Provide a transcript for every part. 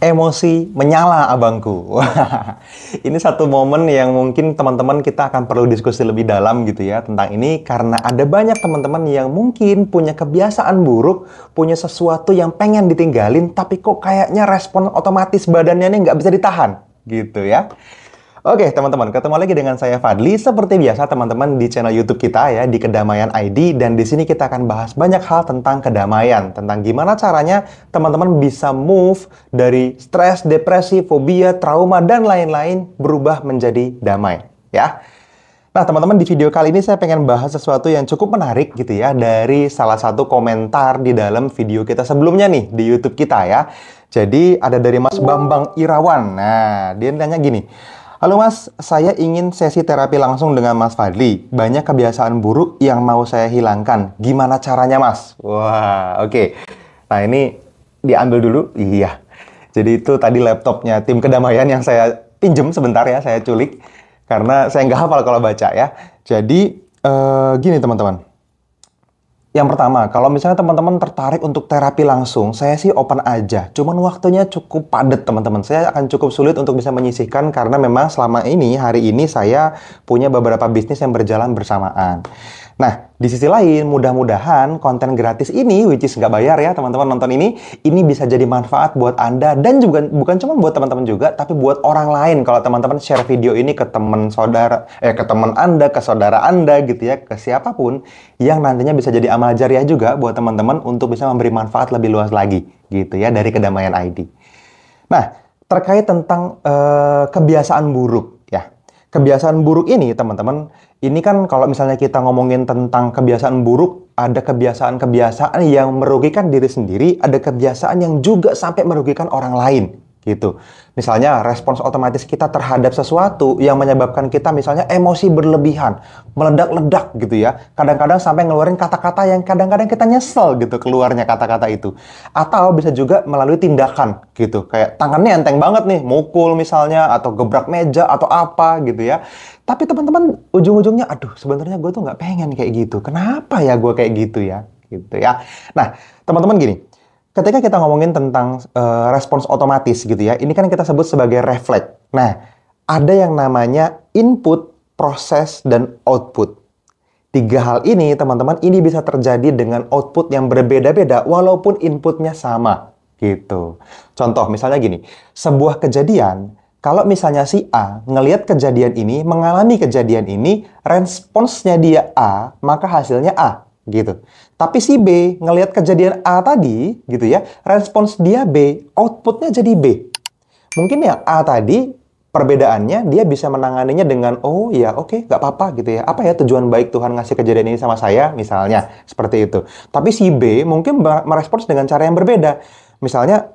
emosi menyala abangku. Wah, ini satu momen yang mungkin teman-teman kita akan perlu diskusi lebih dalam gitu ya tentang ini karena ada banyak teman-teman yang mungkin punya kebiasaan buruk, punya sesuatu yang pengen ditinggalin tapi kok kayaknya respon otomatis badannya nih nggak bisa ditahan gitu ya. Oke teman-teman, ketemu lagi dengan saya Fadli. Seperti biasa teman-teman di channel YouTube kita ya, di Kedamaian ID. Dan di sini kita akan bahas banyak hal tentang kedamaian. Tentang gimana caranya teman-teman bisa move dari stres, depresi, fobia, trauma, dan lain-lain berubah menjadi damai. Ya. Nah teman-teman, di video kali ini saya pengen bahas sesuatu yang cukup menarik gitu ya. Dari salah satu komentar di dalam video kita sebelumnya nih, di YouTube kita ya. Jadi ada dari Mas Bambang Irawan. Nah, dia nanya gini. Halo Mas, saya ingin sesi terapi langsung dengan Mas Fadli. Banyak kebiasaan buruk yang mau saya hilangkan. Gimana caranya Mas? Wah, oke. Nah ini diambil dulu. Iya. Jadi itu tadi laptopnya tim kedamaian yang saya pinjem sebentar ya, saya culik. Karena saya nggak hafal kalau baca ya. Jadi gini teman-teman. Yang pertama, kalau misalnya teman-teman tertarik untuk terapi langsung, saya sih open aja. Cuman waktunya cukup padat, teman-teman. Saya akan cukup sulit untuk bisa menyisihkan karena memang selama ini, hari ini saya punya beberapa bisnis yang berjalan bersamaan. Nah, di sisi lain, mudah-mudahan konten gratis ini, which is nggak bayar ya teman-teman nonton ini bisa jadi manfaat buat Anda dan juga bukan cuma buat teman-teman juga, tapi buat orang lain. Kalau teman-teman share video ini ke teman saudara, ke teman Anda, ke saudara Anda gitu ya, ke siapapun yang nantinya bisa jadi amal jariah juga buat teman-teman untuk bisa memberi manfaat lebih luas lagi gitu ya dari Kedamaian ID. Nah, terkait tentang kebiasaan buruk ya. Kebiasaan buruk ini teman-teman, ini kan kalau misalnya kita ngomongin tentang kebiasaan buruk, ada kebiasaan-kebiasaan yang merugikan diri sendiri, ada kebiasaan yang juga sampai merugikan orang lain, gitu. Misalnya, respons otomatis kita terhadap sesuatu yang menyebabkan kita misalnya emosi berlebihan, meledak-ledak gitu ya. Kadang-kadang sampai ngeluarin kata-kata yang kadang-kadang kita nyesel gitu keluarnya kata-kata itu. Atau bisa juga melalui tindakan gitu, kayak tangannya enteng banget nih, mukul misalnya, atau gebrak meja, atau apa gitu ya. Tapi teman-teman ujung-ujungnya, aduh sebenarnya gue tuh nggak pengen kayak gitu. Kenapa ya gue kayak gitu ya? Gitu ya. Nah, teman-teman gini. Ketika kita ngomongin tentang respons otomatis gitu ya, ini kan kita sebut sebagai refleks. Nah, ada yang namanya input, proses, dan output. Tiga hal ini, teman-teman, ini bisa terjadi dengan output yang berbeda-beda walaupun inputnya sama. Gitu. Contoh, misalnya gini, sebuah kejadian, kalau misalnya si A ngelihat kejadian ini, mengalami kejadian ini, responsnya dia A, maka hasilnya A. Gitu. Tapi si B ngelihat kejadian A tadi, gitu ya, respons dia B, outputnya jadi B. Mungkin yang A tadi, perbedaannya dia bisa menanganinya dengan, oh ya oke, nggak apa-apa gitu ya. Apa ya tujuan baik Tuhan ngasih kejadian ini sama saya, misalnya, seperti itu. Tapi si B mungkin merespons dengan cara yang berbeda. Misalnya,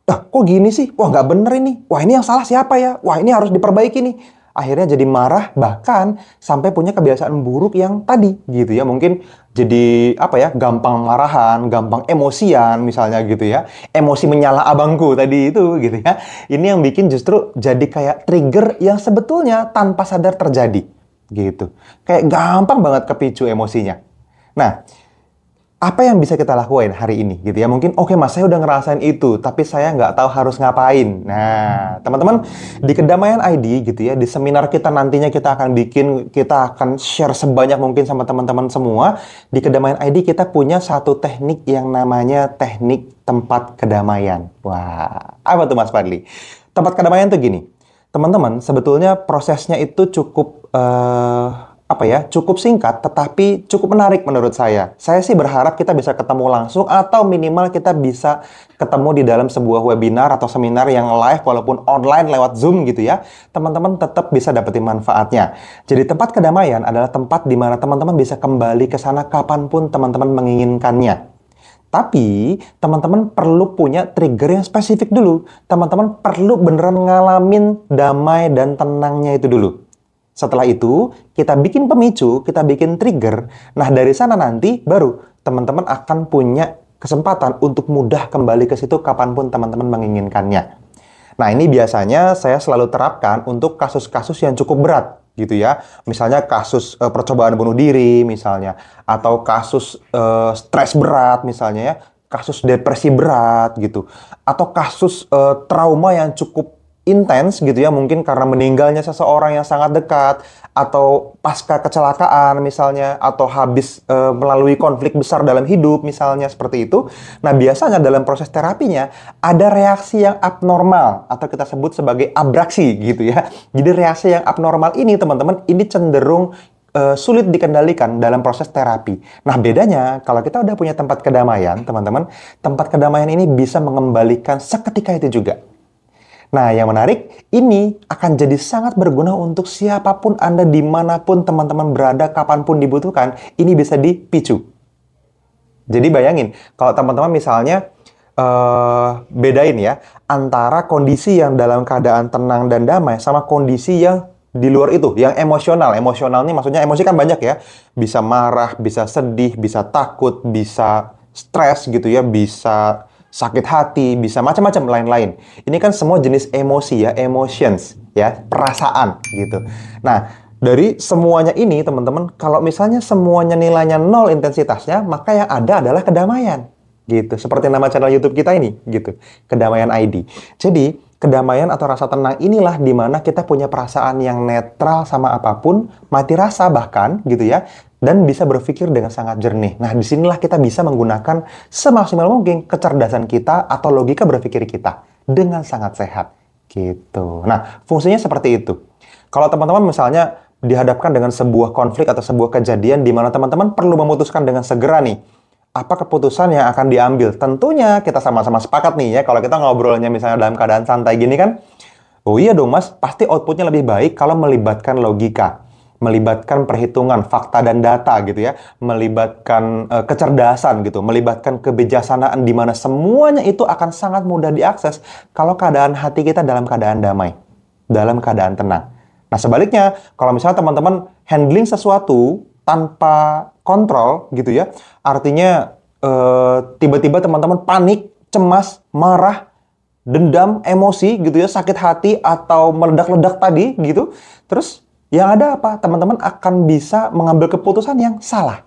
kok gini sih? Wah nggak bener ini. Wah ini yang salah siapa ya? Wah ini harus diperbaiki nih. Akhirnya jadi marah, bahkan sampai punya kebiasaan buruk yang tadi gitu ya. Mungkin jadi apa ya, gampang marahan, gampang emosian misalnya gitu ya. Emosi menyala abangku tadi itu gitu ya. Ini yang bikin justru jadi kayak trigger yang sebetulnya tanpa sadar terjadi gitu. Kayak gampang banget kepicu emosinya. Nah, apa yang bisa kita lakuin hari ini gitu ya? Mungkin oke Mas, saya udah ngerasain itu, tapi saya nggak tahu harus ngapain. Nah, teman-teman di Kedamaian ID gitu ya, di seminar kita nantinya kita akan share sebanyak mungkin sama teman-teman semua. Di Kedamaian ID kita punya satu teknik yang namanya teknik tempat kedamaian. Wah, apa tuh Mas Fadli? Tempat kedamaian tuh gini. Teman-teman, sebetulnya prosesnya itu cukup cukup singkat, tetapi cukup menarik menurut saya. Saya sih berharap kita bisa ketemu langsung atau minimal kita bisa ketemu di dalam sebuah webinar atau seminar yang live walaupun online lewat Zoom gitu ya. Teman-teman tetap bisa dapetin manfaatnya. Jadi tempat kedamaian adalah tempat di mana teman-teman bisa kembali ke sana kapanpun teman-teman menginginkannya. Tapi, teman-teman perlu punya trigger yang spesifik dulu. Teman-teman perlu beneran ngalamin damai dan tenangnya itu dulu. Setelah itu, kita bikin pemicu, kita bikin trigger. Nah, dari sana nanti baru teman-teman akan punya kesempatan untuk mudah kembali ke situ kapanpun teman-teman menginginkannya. Nah, ini biasanya saya selalu terapkan untuk kasus-kasus yang cukup berat, gitu ya. Misalnya kasus percobaan bunuh diri, misalnya. Atau kasus stres berat, misalnya ya. kasus depresi berat gitu, atau kasus trauma yang cukup intens gitu ya, mungkin karena meninggalnya seseorang yang sangat dekat, atau pasca kecelakaan misalnya, atau habis melalui konflik besar dalam hidup misalnya seperti itu. Nah, biasanya dalam proses terapinya ada reaksi yang abnormal atau kita sebut sebagai abraksi gitu ya. Jadi reaksi yang abnormal ini teman-teman, ini cenderung sulit dikendalikan dalam proses terapi. Nah, bedanya kalau kita udah punya tempat kedamaian, teman-teman, tempat kedamaian ini bisa mengembalikan seketika itu juga. Nah, yang menarik, ini akan jadi sangat berguna untuk siapapun Anda, dimanapun teman-teman berada, kapanpun dibutuhkan, ini bisa dipicu. Jadi bayangin, kalau teman-teman misalnya bedain ya, antara kondisi yang dalam keadaan tenang dan damai, sama kondisi yang di luar itu, yang emosional. Emosional ini maksudnya emosi kan banyak ya. Bisa marah, bisa sedih, bisa takut, bisa stres gitu ya, bisa sakit hati, bisa macam-macam lain-lain. Ini kan semua jenis emosi ya, emotions ya, perasaan gitu. Nah, dari semuanya ini teman-teman, kalau misalnya semuanya nilainya 0 intensitasnya, maka yang ada adalah kedamaian gitu. Seperti nama channel YouTube kita ini gitu, Kedamaian ID. Jadi, kedamaian atau rasa tenang inilah di mana kita punya perasaan yang netral sama apapun, mati rasa bahkan gitu ya, dan bisa berpikir dengan sangat jernih. Nah, disinilah kita bisa menggunakan semaksimal mungkin kecerdasan kita atau logika berpikir kita dengan sangat sehat gitu. Nah, fungsinya seperti itu. Kalau teman-teman misalnya dihadapkan dengan sebuah konflik atau sebuah kejadian di mana teman-teman perlu memutuskan dengan segera nih, apa keputusan yang akan diambil? Tentunya kita sama-sama sepakat nih ya, kalau kita ngobrolnya misalnya dalam keadaan santai gini kan, oh iya dong mas, pasti outputnya lebih baik kalau melibatkan logika, melibatkan perhitungan, fakta dan data gitu ya, melibatkan kecerdasan gitu, melibatkan kebijaksanaan di mana semuanya itu akan sangat mudah diakses kalau keadaan hati kita dalam keadaan damai, dalam keadaan tenang. Nah sebaliknya, kalau misalnya teman-teman handling sesuatu tanpa kontrol gitu ya, artinya tiba-tiba teman-teman panik, cemas, marah, dendam, emosi gitu ya, sakit hati atau meledak-ledak tadi gitu. Terus yang ada apa? Teman-teman akan bisa mengambil keputusan yang salah.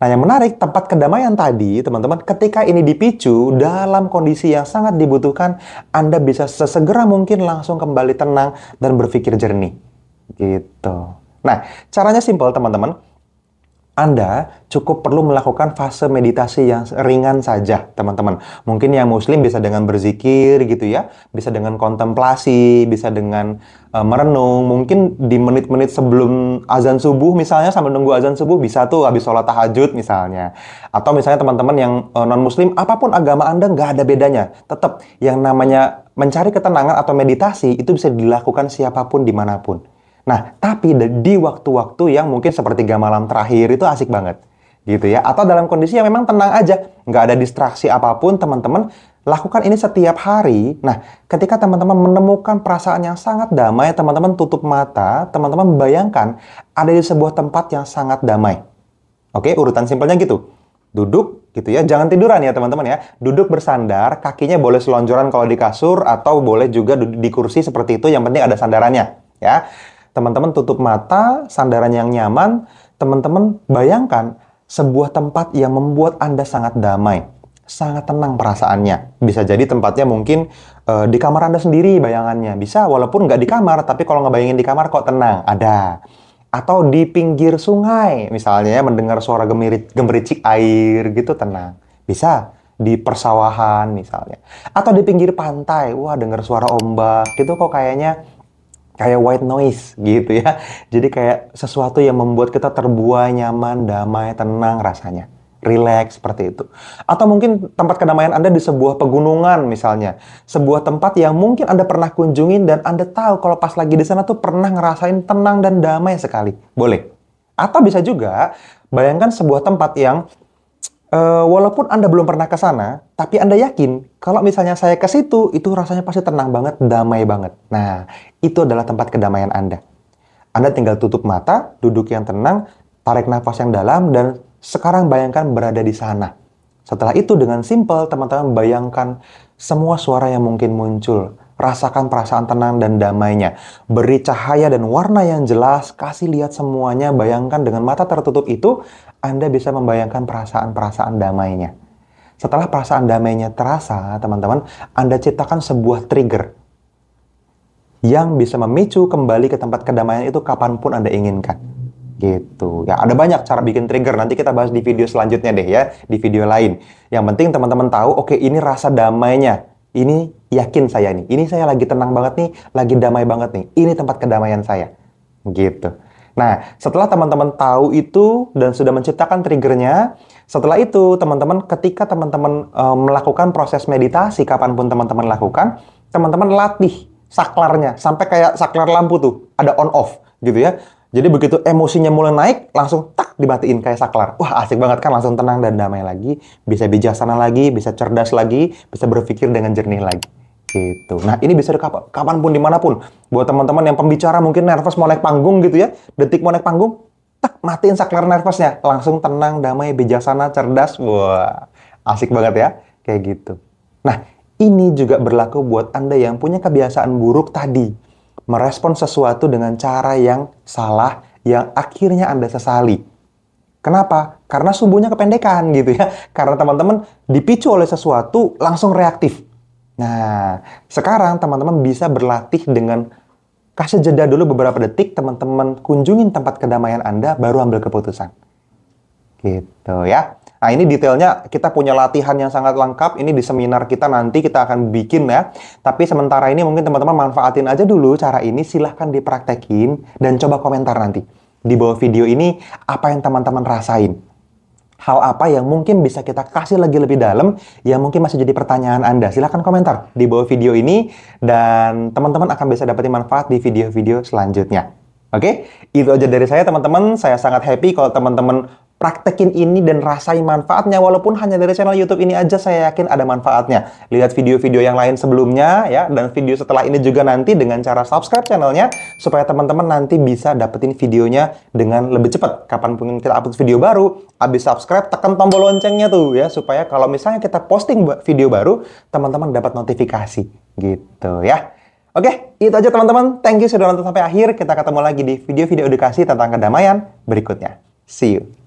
Nah, yang menarik, tempat kedamaian tadi, teman-teman, ketika ini dipicu dalam kondisi yang sangat dibutuhkan, Anda bisa sesegera mungkin langsung kembali tenang dan berpikir jernih. Gitu. Nah, caranya simpel, teman-teman. Anda cukup perlu melakukan fase meditasi yang ringan saja, teman-teman. Mungkin yang muslim bisa dengan berzikir gitu ya, bisa dengan kontemplasi, bisa dengan merenung. Mungkin di menit-menit sebelum azan subuh misalnya, sambil nunggu azan subuh bisa tuh habis sholat tahajud misalnya. Atau misalnya teman-teman yang non-muslim, apapun agama Anda nggak ada bedanya. Tetap yang namanya mencari ketenangan atau meditasi itu bisa dilakukan siapapun dimanapun. Nah, tapi di waktu-waktu yang mungkin sepertiga malam terakhir itu asik banget, gitu ya. Atau dalam kondisi yang memang tenang aja, nggak ada distraksi apapun, teman-teman lakukan ini setiap hari. Nah, ketika teman-teman menemukan perasaan yang sangat damai, teman-teman tutup mata, teman-teman bayangkan ada di sebuah tempat yang sangat damai. Oke, urutan simpelnya gitu. Duduk, gitu ya. Jangan tiduran ya, teman-teman ya. Duduk bersandar, kakinya boleh selonjoran kalau di kasur, atau boleh juga di kursi seperti itu, yang penting ada sandarannya, ya. Teman-teman tutup mata, sandaran yang nyaman, teman-teman bayangkan sebuah tempat yang membuat Anda sangat damai, sangat tenang perasaannya. Bisa jadi tempatnya mungkin di kamar Anda sendiri bayangannya. Bisa walaupun nggak di kamar, tapi kalau ngebayangin di kamar kok tenang, ada. Atau di pinggir sungai, misalnya ya, mendengar suara gemericik air gitu tenang. Bisa di persawahan misalnya. Atau di pinggir pantai, wah dengar suara ombak, gitu kok kayaknya kayak white noise gitu ya. Jadi kayak sesuatu yang membuat kita terbuai, nyaman, damai, tenang rasanya. Relax seperti itu. Atau mungkin tempat kedamaian Anda di sebuah pegunungan misalnya. Sebuah tempat yang mungkin Anda pernah kunjungin dan Anda tahu kalau pas lagi di sana tuh pernah ngerasain tenang dan damai sekali. Boleh. Atau bisa juga bayangkan sebuah tempat yang walaupun Anda belum pernah ke sana, tapi Anda yakin kalau misalnya saya ke situ, itu rasanya pasti tenang banget, damai banget. Nah, itu adalah tempat kedamaian Anda. Anda tinggal tutup mata, duduk yang tenang, tarik nafas yang dalam, dan sekarang bayangkan berada di sana. Setelah itu dengan simpel, teman-teman bayangkan semua suara yang mungkin muncul. Rasakan perasaan tenang dan damainya. Beri cahaya dan warna yang jelas, kasih lihat semuanya, bayangkan dengan mata tertutup itu, Anda bisa membayangkan perasaan-perasaan damainya. Setelah perasaan damainya terasa, teman-teman, Anda ciptakan sebuah trigger yang bisa memicu kembali ke tempat kedamaian itu kapanpun Anda inginkan. Gitu. Ya, ada banyak cara bikin trigger. Nanti kita bahas di video selanjutnya deh ya, di video lain. Yang penting teman-teman tahu, oke, ini rasa damainya. Ini yakin saya nih. Ini saya lagi tenang banget nih, lagi damai banget nih. Ini tempat kedamaian saya. Gitu. Nah, setelah teman-teman tahu itu dan sudah menciptakan triggernya, setelah itu teman-teman, ketika teman-teman melakukan proses meditasi, kapanpun teman-teman lakukan, teman-teman latih saklarnya, sampai kayak saklar lampu tuh, ada on off gitu ya. Jadi begitu emosinya mulai naik, langsung tak dimatiin kayak saklar. Wah, asik banget kan, langsung tenang dan damai lagi, bisa bijaksana lagi, bisa cerdas lagi, bisa berpikir dengan jernih lagi. Gitu. Nah, ini bisa kapanpun, dimanapun. Buat teman-teman yang pembicara mungkin nervous mau naik panggung gitu ya, detik mau naik panggung, tak matiin saklar nervousnya, langsung tenang, damai, bijaksana, cerdas. Wah, asik banget ya, kayak gitu. Nah, ini juga berlaku buat Anda yang punya kebiasaan buruk tadi. Merespon sesuatu dengan cara yang salah, yang akhirnya Anda sesali. Kenapa? Karena sumbunya kependekan gitu ya. Karena teman-teman dipicu oleh sesuatu, langsung reaktif. Nah, sekarang teman-teman bisa berlatih dengan kasih jeda dulu beberapa detik, teman-teman kunjungin tempat kedamaian Anda, baru ambil keputusan. Gitu ya. Nah, ini detailnya kita punya latihan yang sangat lengkap. Ini di seminar kita nanti kita akan bikin ya. Tapi sementara ini mungkin teman-teman manfaatin aja dulu cara ini. Silahkan dipraktekin dan coba komentar nanti. Di bawah video ini, apa yang teman-teman rasain? Hal apa yang mungkin bisa kita kasih lagi lebih dalam, yang mungkin masih jadi pertanyaan Anda. Silahkan komentar di bawah video ini. Dan teman-teman akan bisa dapetin manfaat di video-video selanjutnya. Oke? Itu aja dari saya teman-teman. Saya sangat happy kalau teman-teman praktekin ini dan rasain manfaatnya, walaupun hanya dari channel YouTube ini aja, saya yakin ada manfaatnya. Lihat video-video yang lain sebelumnya ya, dan video setelah ini juga nanti dengan cara subscribe channelnya, supaya teman-teman nanti bisa dapetin videonya dengan lebih cepat. Kapanpun kita upload video baru, habis subscribe, tekan tombol loncengnya tuh ya, supaya kalau misalnya kita posting video baru, teman-teman dapat notifikasi gitu ya. Oke, itu aja teman-teman. Thank you sudah nonton sampai akhir. Kita ketemu lagi di video-video edukasi tentang kedamaian berikutnya. See you.